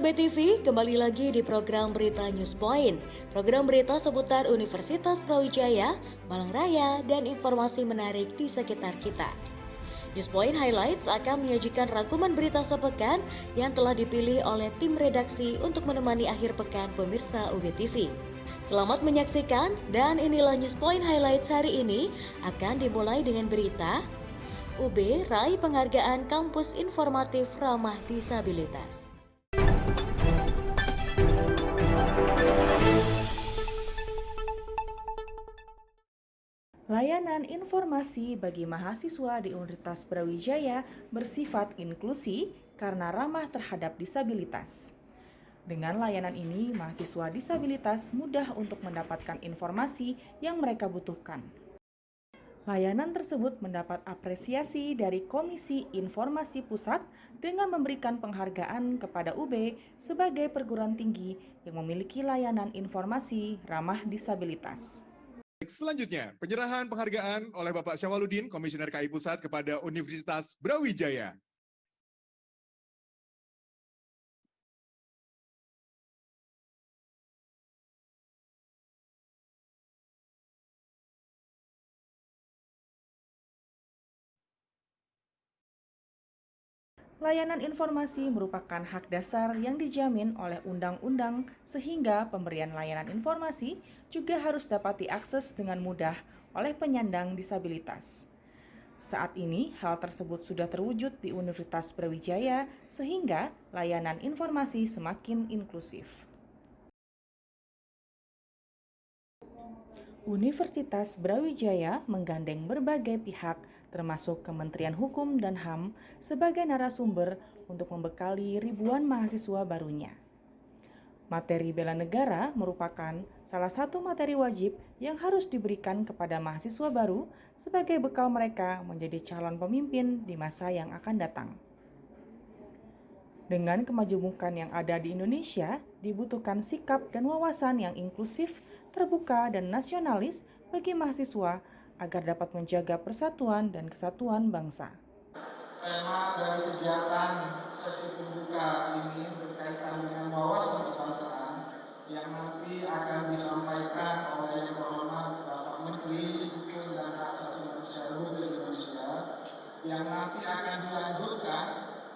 Sobat UB TV, kembali lagi di program Berita News Point. Program berita seputar Universitas Brawijaya, Malang Raya, dan informasi menarik di sekitar kita. News Point Highlights akan menyajikan rangkuman berita sepekan yang telah dipilih oleh tim redaksi untuk menemani akhir pekan pemirsa UB TV. Selamat menyaksikan, dan inilah News Point Highlights hari ini akan dimulai dengan berita UB raih penghargaan kampus informatif ramah disabilitas. Layanan informasi bagi mahasiswa di Universitas Brawijaya bersifat inklusi karena ramah terhadap disabilitas. Dengan layanan ini, mahasiswa disabilitas mudah untuk mendapatkan informasi yang mereka butuhkan. Layanan tersebut mendapat apresiasi dari Komisi Informasi Pusat dengan memberikan penghargaan kepada UB sebagai perguruan tinggi yang memiliki layanan informasi ramah disabilitas. Selanjutnya, penyerahan penghargaan oleh Bapak Syawaludin, Komisioner KI Pusat kepada Universitas Brawijaya. Layanan informasi merupakan hak dasar yang dijamin oleh undang-undang sehingga pemberian layanan informasi juga harus dapat diakses dengan mudah oleh penyandang disabilitas. Saat ini, hal tersebut sudah terwujud di Universitas Brawijaya sehingga layanan informasi semakin inklusif. Universitas Brawijaya menggandeng berbagai pihak termasuk Kementerian Hukum dan HAM sebagai narasumber untuk membekali ribuan mahasiswa barunya. Materi bela negara merupakan salah satu materi wajib yang harus diberikan kepada mahasiswa baru sebagai bekal mereka menjadi calon pemimpin di masa yang akan datang. Dengan kemajemukan yang ada di Indonesia, dibutuhkan sikap dan wawasan yang inklusif, terbuka, dan nasionalis bagi mahasiswa agar dapat menjaga persatuan dan kesatuan bangsa. Tema dari kegiatan sesi pembuka ini berkaitan dengan wawasan kebangsaan yang nanti akan disampaikan oleh Yang Terhormat Bapak Menteri Hukum dan Hak Asasi Manusia Republik Indonesia, yang nanti akan dilanjutkan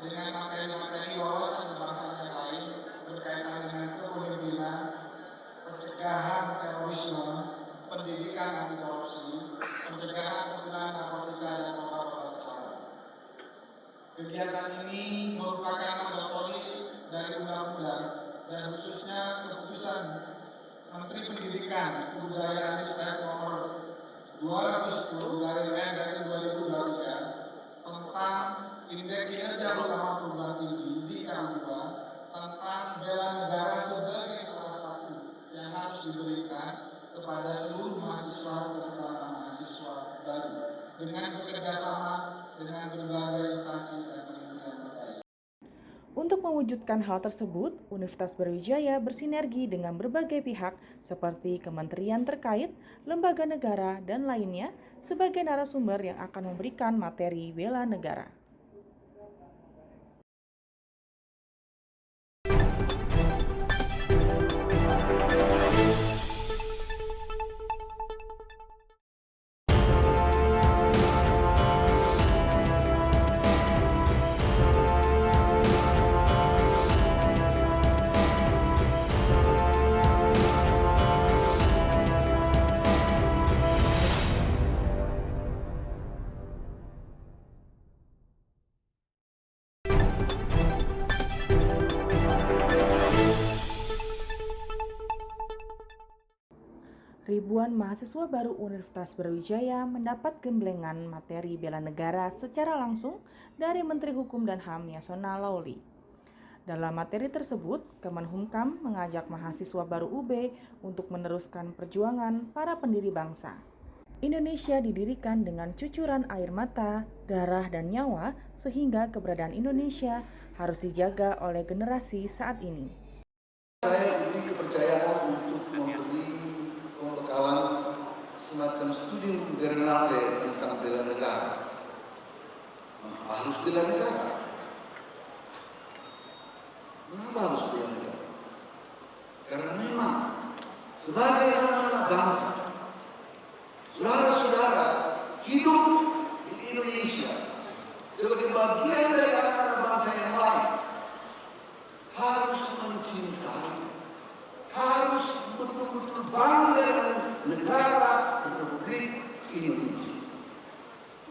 dengan materi-materi wawasan kebangsaan yang lain berkaitan dengan kepemimpinan, pencegahan terorisme, pendidikan anti korupsi, pencegahan penggunaan narkotika dan obat-obat terlarang. Kegiatan ini merupakan mandatori dari undang-undang dan khususnya keputusan Menteri Pendidikan, Kebudayaan Ristek nomor 210/N dari 2023 tentang Indeks Kinerja Utama Perguruan Tinggi di KU2 tentang bela negara sebagai salah satu yang harus diberikan kepada seluruh mahasiswa, terutama mahasiswa baru, dengan bekerjasama dengan berbagai instansi dan kementerian terkait. Untuk mewujudkan hal tersebut, Universitas Brawijaya bersinergi dengan berbagai pihak seperti kementerian terkait, lembaga negara, dan lainnya sebagai narasumber yang akan memberikan materi bela negara. Ribuan mahasiswa baru Universitas Brawijaya mendapat gemblengan materi bela negara secara langsung dari Menteri Hukum dan HAM Yasona Laoly. Dalam materi tersebut, Kemenhumkam mengajak mahasiswa baru UB untuk meneruskan perjuangan para pendiri bangsa. Indonesia didirikan dengan cucuran air mata, darah, dan nyawa sehingga keberadaan Indonesia harus dijaga oleh generasi saat ini. Saya diberi kepercayaan untuk memberi pembekalan semacam studi Bernabe tentang bela negara. Harus bela negara. Mengapa harus bela negara? Karena memang sebagai anak-anak bangsa, saudara-saudara hidup di Indonesia sebagai bagian dari anak-anak bangsa yang lain harus mencintai, harus betul-betul bangga dengan negara Republik Indonesia.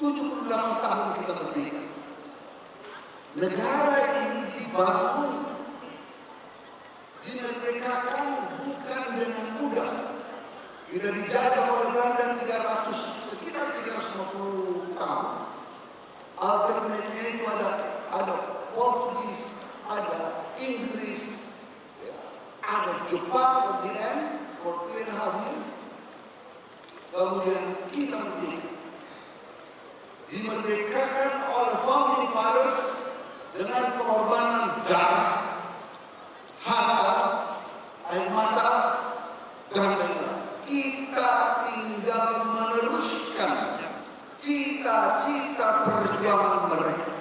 78 tahun kita merdeka. Negara ini dibangun, dimerdekakan bukan dengan mudah. Kita dijajah oleh Belanda sekitar 350 tahun. Alternatnya itu ada Portugis, ada Inggris, ya, ada Jepang at the end for 3.5 years. Kemudian kita merdeka. Dimerdekakan oleh founding fathers dengan pengorbanan darah, harta, air mata, dan lain-lain. Kita tinggal meneruskan cita-cita perjuangan mereka.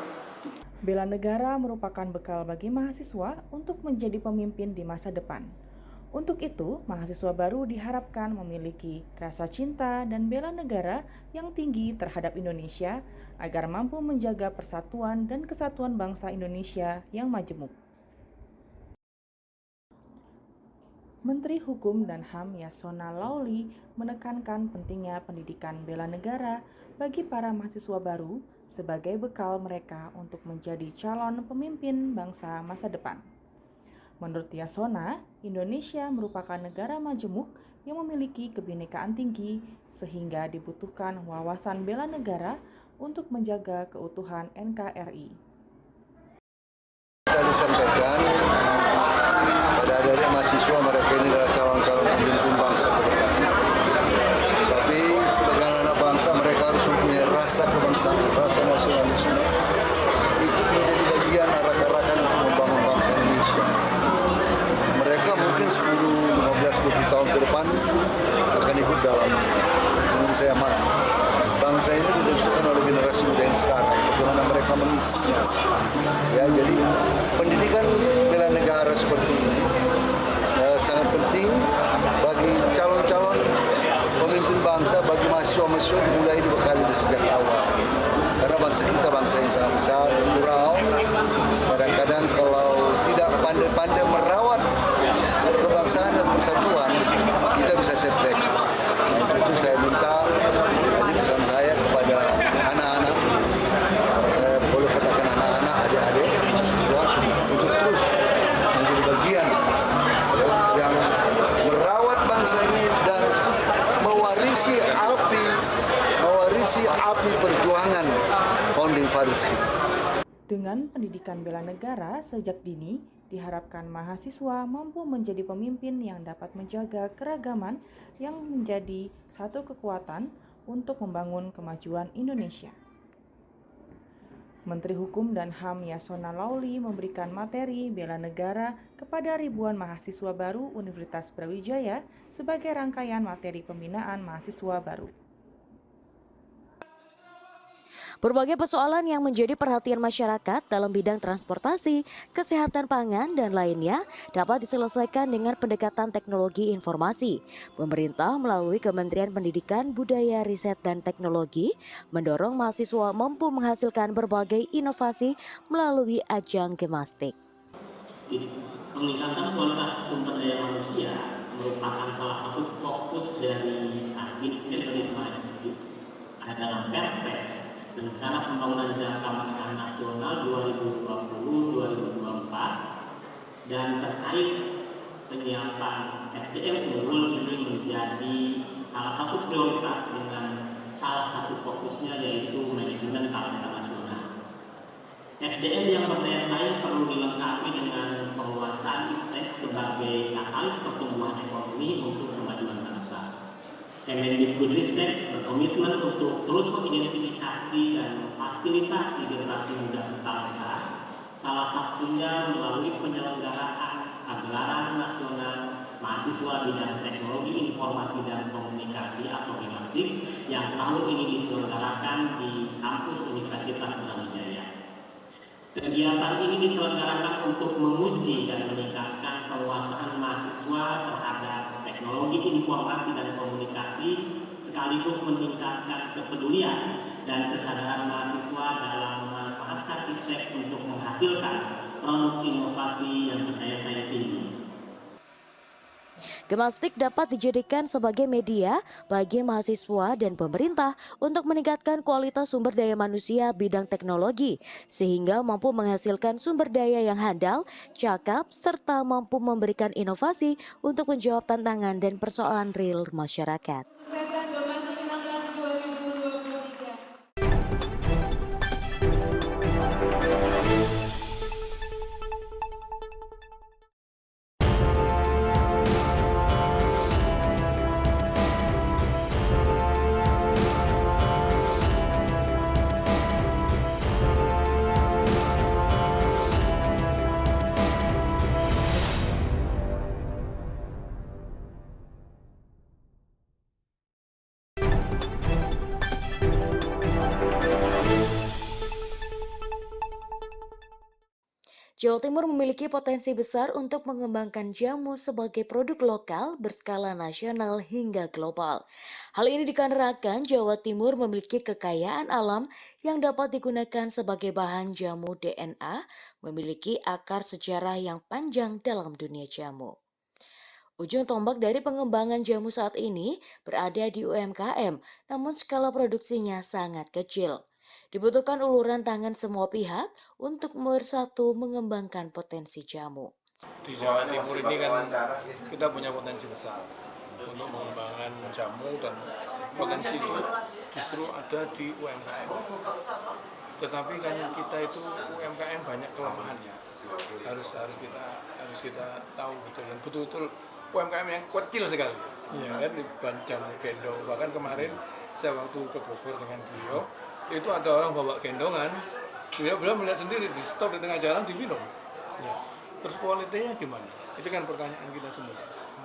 Bela negara merupakan bekal bagi mahasiswa untuk menjadi pemimpin di masa depan. Untuk itu, mahasiswa baru diharapkan memiliki rasa cinta dan bela negara yang tinggi terhadap Indonesia agar mampu menjaga persatuan dan kesatuan bangsa Indonesia yang majemuk. Menteri Hukum dan HAM Yasona Laoly menekankan pentingnya pendidikan bela negara bagi para mahasiswa baru sebagai bekal mereka untuk menjadi calon pemimpin bangsa masa depan. Menurut Yasona, Indonesia merupakan negara majemuk yang memiliki kebinekaan tinggi sehingga dibutuhkan wawasan bela negara untuk menjaga keutuhan NKRI. Kita disampaikan pada adik-adik mahasiswa mereka ini adalah calon-calon pemimpin bangsa ke depan. Tapi sebagai anak bangsa mereka harus mempunyai rasa kebangsaan, rasa nasionalisme, ikut menjadi bagian arah-arahan untuk membangun bangsa Indonesia. Mereka mungkin 10, 15, 20 tahun ke depan akan ikut dalam Indonesia emas. Bangsa ini ditentukan oleh generasi muda yang sekarang, bagaimana mereka mengisinya. Ya, jadi pendidikan bela negara seperti ini sangat penting bagi calon-calon pemimpin bangsa, bagi mahasiswa-mahasiswa dimulai dibekali dari sejak awal. Karena bangsa kita bangsa yang sangat besar, plural. Kadang-kadang kalau tidak pandai-pandai merawat kebangsaan dan persatuan, kita bisa setback. Nah, itu saya minta, tadi pesan saya kepada anak-anak, saya boleh katakan anak-anak, adik-adik, mahasiswa, untuk terus menjadi bagian yang merawat bangsa ini dan mewarisi api perjuangan founding fathers kita. Dengan pendidikan bela negara sejak dini, diharapkan mahasiswa mampu menjadi pemimpin yang dapat menjaga keragaman yang menjadi satu kekuatan untuk membangun kemajuan Indonesia. Menteri Hukum dan HAM Yasona Laoly memberikan materi bela negara kepada ribuan mahasiswa baru Universitas Brawijaya sebagai rangkaian materi pembinaan mahasiswa baru. Berbagai persoalan yang menjadi perhatian masyarakat dalam bidang transportasi, kesehatan pangan, dan lainnya dapat diselesaikan dengan pendekatan teknologi informasi. Pemerintah melalui Kementerian Pendidikan, Budaya, Riset, dan Teknologi mendorong mahasiswa mampu menghasilkan berbagai inovasi melalui ajang Gemastik. Peningkatan kualitas sumber daya manusia merupakan salah satu fokus dari Kabinет Ristek dalam Perpres Rencana Pembangunan Jangka Menengah Nasional 2020-2024 dan terkait penyiapan SDM unggul ini menjadi salah satu prioritas dengan salah satu fokusnya yaitu manajemen talenta nasional. SDM yang berdaya saing perlu dilengkapi dengan penguasaan iptek sebagai katalis pertumbuhan ekonomi untuk kemajuan bangsa. Kemendikbudristek berkomitmen untuk terus mengidentifikasi dan memfasilitasi generasi muda bertalenta, salah satunya melalui penyelenggaraan pagelaran nasional mahasiswa bidang teknologi informasi dan komunikasi atau Gemastik yang tahun ini diselenggarakan di kampus Universitas Brawijaya. Kegiatan ini diselenggarakan untuk menguji dan meningkatkan penguasaan mahasiswa terhadap teknologi informasi dan komunikasi, sekaligus meningkatkan kepedulian dan kesadaran mahasiswa dalam memanfaatkan iptek untuk menghasilkan produk inovasi yang berdaya saing tinggi. Gemastik dapat dijadikan sebagai media bagi mahasiswa dan pemerintah untuk meningkatkan kualitas sumber daya manusia bidang teknologi, sehingga mampu menghasilkan sumber daya yang handal, cakap, serta mampu memberikan inovasi untuk menjawab tantangan dan persoalan real masyarakat. Kesuksesan Gemastik 16 2023. Jawa Timur memiliki potensi besar untuk mengembangkan jamu sebagai produk lokal berskala nasional hingga global. Hal ini dikarenakan Jawa Timur memiliki kekayaan alam yang dapat digunakan sebagai bahan jamu DNA, memiliki akar sejarah yang panjang dalam dunia jamu. Ujung tombak dari pengembangan jamu saat ini berada di UMKM, namun skala produksinya sangat kecil. Dibutuhkan uluran tangan semua pihak untuk bersatu mengembangkan potensi jamu. Di Jawa Timur ini kan kita punya potensi besar untuk mengembangkan jamu, dan potensi itu justru ada di UMKM. Tetapi kan kita itu UMKM banyak kelemahannya. Harus kita tahu betul, dan betul-betul UMKM yang kecil sekali. Ya kan, di jamu gendong. Bahkan kemarin saya waktu ke Bogor dengan beliau, itu ada orang bawa gendongan, beliau melihat sendiri di stop di tengah jalan diminum. Ya. Terus kualitasnya gimana? Itu kan pertanyaan kita semua.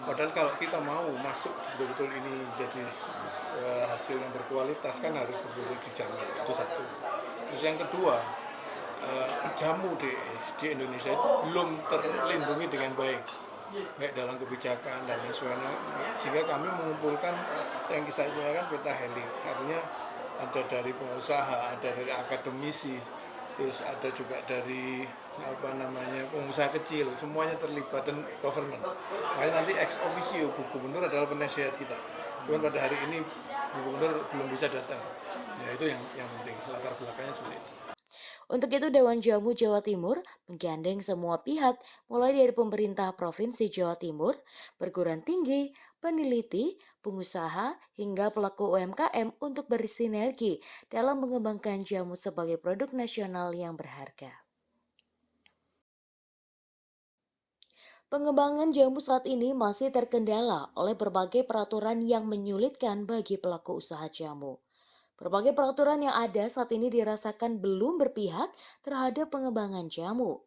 Padahal kalau kita mau masuk betul-betul ini jadi hasil yang berkualitas, kan harus betul-betul dijamin. Itu satu. Terus yang kedua, jamu di Indonesia itu belum terlindungi dengan baik dalam kebijakan dan lain sebagainya, sehingga kami mengumpulkan yang kita istilahkan peta helik, artinya ada dari pengusaha, ada dari akademisi, terus ada juga dari pengusaha kecil, semuanya terlibat, dan government. Makanya nanti ex officio Bu Gubernur adalah penasihat kita. Cuman pada hari ini Bu Gubernur belum bisa datang. Ya itu yang penting, latar belakangnya seperti itu. Untuk itu Dewan Jamu Jawa Timur menggandeng semua pihak mulai dari pemerintah Provinsi Jawa Timur, perguruan tinggi, peneliti, pengusaha, hingga pelaku UMKM untuk bersinergi dalam mengembangkan jamu sebagai produk nasional yang berharga. Pengembangan jamu saat ini masih terkendala oleh berbagai peraturan yang menyulitkan bagi pelaku usaha jamu. Berbagai peraturan yang ada saat ini dirasakan belum berpihak terhadap pengembangan jamu.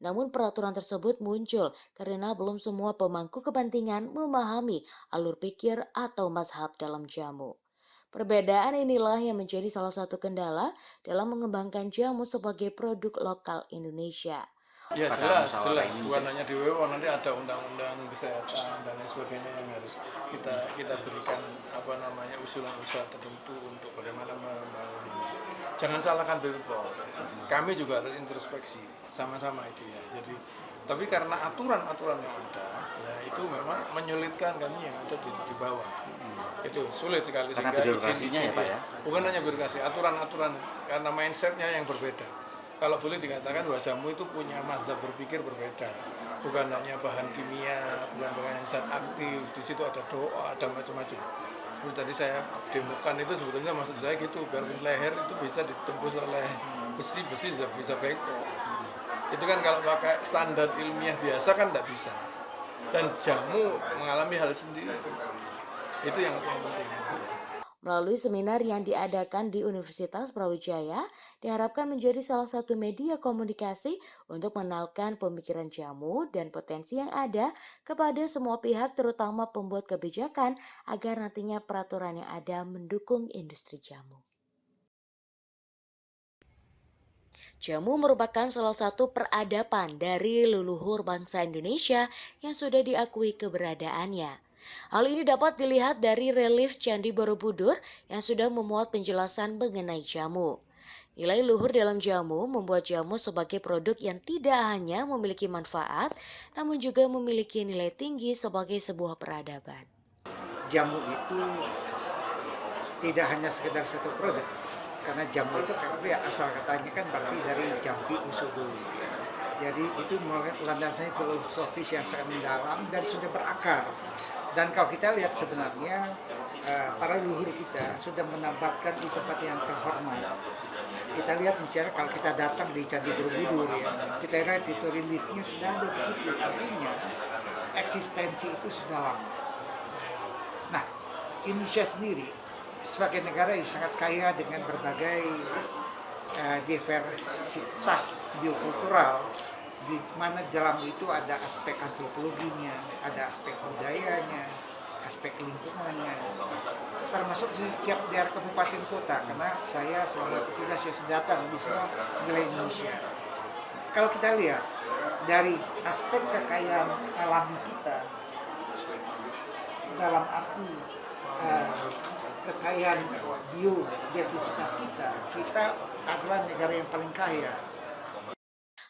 Namun peraturan tersebut muncul karena belum semua pemangku kepentingan memahami alur pikir atau mazhab dalam jamu. Perbedaan inilah yang menjadi salah satu kendala dalam mengembangkan jamu sebagai produk lokal Indonesia. Ya jelas, bukan hanya di WHO, nanti ada undang-undang kesehatan dan lain sebagainya yang harus kita berikan usulan-usulan tertentu untuk bagaimana membangun ini. Jangan salahkan BPOM, kami juga harus introspeksi sama-sama itu ya. Jadi, tapi karena aturan-aturan yang ada, ya itu memang menyulitkan kami yang ada di bawah. Itu sulit sekali, sehingga birokrasinya ya Pak ya. Bukan hanya birokrasi, aturan-aturan karena mindsetnya yang berbeda. Kalau boleh dikatakan bahwa jamu itu punya mazhab berpikir berbeda, bukan hanya bahan kimia, bukan hanya zat aktif, di situ ada doa, ada macam-macam. Seperti tadi saya demokan itu sebetulnya maksud saya gitu, biar leher itu bisa ditembus oleh besi bisa bengkok. Itu kan kalau pakai standar ilmiah biasa kan tidak bisa. Dan jamu mengalami hal sendiri itu yang penting. Melalui seminar yang diadakan di Universitas Brawijaya, diharapkan menjadi salah satu media komunikasi untuk mengenalkan pemikiran jamu dan potensi yang ada kepada semua pihak, terutama pembuat kebijakan, agar nantinya peraturan yang ada mendukung industri jamu. Jamu merupakan salah satu peradaban dari leluhur bangsa Indonesia yang sudah diakui keberadaannya. Hal ini dapat dilihat dari relief Candi Borobudur yang sudah memuat penjelasan mengenai jamu. Nilai luhur dalam jamu membuat jamu sebagai produk yang tidak hanya memiliki manfaat, namun juga memiliki nilai tinggi sebagai sebuah peradaban. Jamu itu tidak hanya sekedar suatu produk, karena jamu itu kan ya, asal katanya kan berarti dari jampi usudu gitu ya. Jadi itu landasannya filosofis yang sangat mendalam dan sudah berakar. Dan kalau kita lihat sebenarnya para leluhur kita sudah menempatkan di tempat yang terhormat. Kita lihat misalnya kalau kita datang di Candi Borobudur ya, kita lihat itu reliefnya sudah ada di situ. Artinya eksistensi itu sudah lama. Nah, Indonesia sendiri sebagai negara yang sangat kaya dengan berbagai diversitas biokultural, di mana dalam itu ada aspek antropologinya, ada aspek budayanya, aspek lingkungannya, termasuk di tiap daerah kabupaten kota, karena saya selama petugas yang sudah datang di semua wilayah Indonesia. Kalau kita lihat dari aspek kekayaan alami kita, dalam arti kekayaan biodiversitas kita adalah negara yang paling kaya.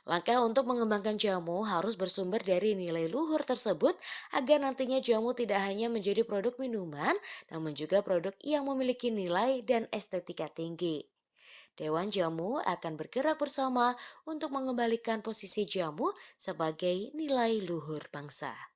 Langkah untuk mengembangkan jamu harus bersumber dari nilai luhur tersebut agar nantinya jamu tidak hanya menjadi produk minuman, namun juga produk yang memiliki nilai dan estetika tinggi. Dewan Jamu akan bergerak bersama untuk mengembalikan posisi jamu sebagai nilai luhur bangsa.